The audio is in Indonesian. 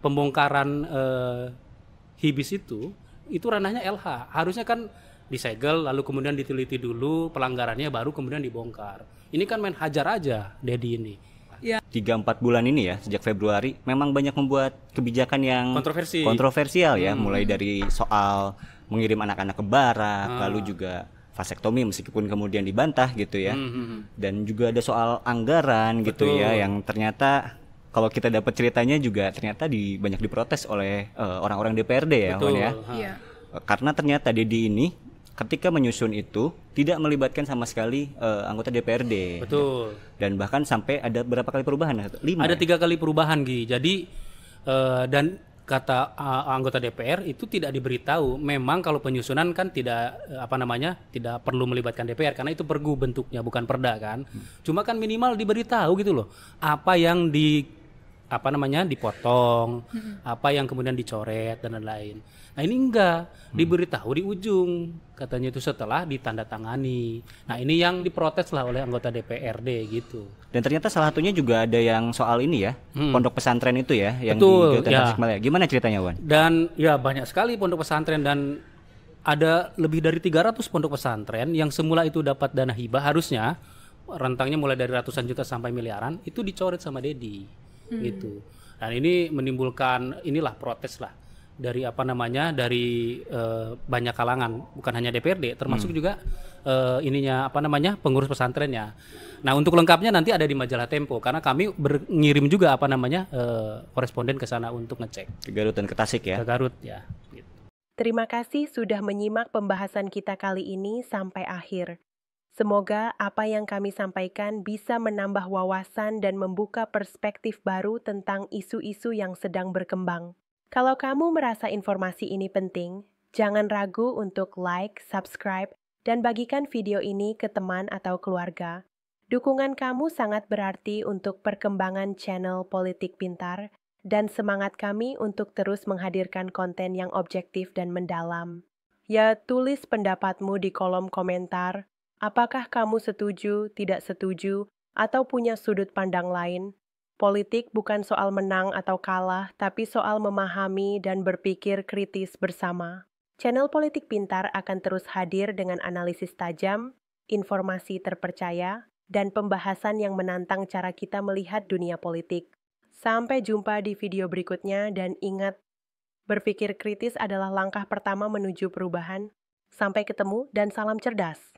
pembongkaran Hibis itu ranahnya LH. Harusnya kan disegel lalu kemudian diteliti dulu pelanggarannya baru kemudian dibongkar. Ini kan main hajar aja Dedi ini. 3-4 bulan ini ya, sejak Februari memang banyak membuat kebijakan yang kontroversial ya, mulai dari soal mengirim anak-anak ke barak, lalu juga vasektomi meskipun kemudian dibantah gitu ya. Dan juga ada soal anggaran gitu ya, yang ternyata kalau kita dapat ceritanya juga ternyata banyak diprotes oleh orang-orang DPRD ya, Wan ya. Karena ternyata Dedi ini ketika menyusun itu tidak melibatkan sama sekali anggota DPRD. Betul. Dan bahkan sampai ada berapa kali perubahan? 5. Ada 3 kali perubahan, Gi. Jadi dan kata anggota DPR itu tidak diberitahu. Memang kalau penyusunan kan tidak tidak perlu melibatkan DPR karena itu pergu bentuknya bukan perda kan. Cuma kan minimal diberitahu gitu loh. Apa yang dipotong, apa yang kemudian dicoret dan lain-lain. Nah ini enggak, diberitahu di ujung, katanya itu setelah ditandatangani. Nah ini yang diprotes lah oleh anggota DPRD gitu. Dan ternyata salah satunya juga ada yang soal ini ya, pondok pesantren itu ya, yang Betul, di Tasikmalaya. Gimana ceritanya, Wan? Dan ya banyak sekali pondok pesantren dan ada lebih dari 300 pondok pesantren yang semula itu dapat dana hibah harusnya rentangnya mulai dari ratusan juta sampai miliaran itu dicoret sama Dedi gitu. Dan ini menimbulkan protes lah dari dari banyak kalangan, bukan hanya DPRD termasuk juga pengurus pesantrennya. Nah untuk lengkapnya nanti ada di majalah Tempo karena kami ngirim juga koresponden ke sana untuk ngecek ke Garut dan ke Tasik ya. Ke Garut ya gitu. Terima kasih sudah menyimak pembahasan kita kali ini sampai akhir. Semoga apa yang kami sampaikan bisa menambah wawasan dan membuka perspektif baru tentang isu-isu yang sedang berkembang. Kalau kamu merasa informasi ini penting, jangan ragu untuk like, subscribe, dan bagikan video ini ke teman atau keluarga. Dukungan kamu sangat berarti untuk perkembangan channel Politik Pintar dan semangat kami untuk terus menghadirkan konten yang objektif dan mendalam. Ya, tulis pendapatmu di kolom komentar. Apakah kamu setuju, tidak setuju, atau punya sudut pandang lain? Politik bukan soal menang atau kalah, tapi soal memahami dan berpikir kritis bersama. Channel Politik Pintar akan terus hadir dengan analisis tajam, informasi terpercaya, dan pembahasan yang menantang cara kita melihat dunia politik. Sampai jumpa di video berikutnya dan ingat, berpikir kritis adalah langkah pertama menuju perubahan. Sampai ketemu dan salam cerdas.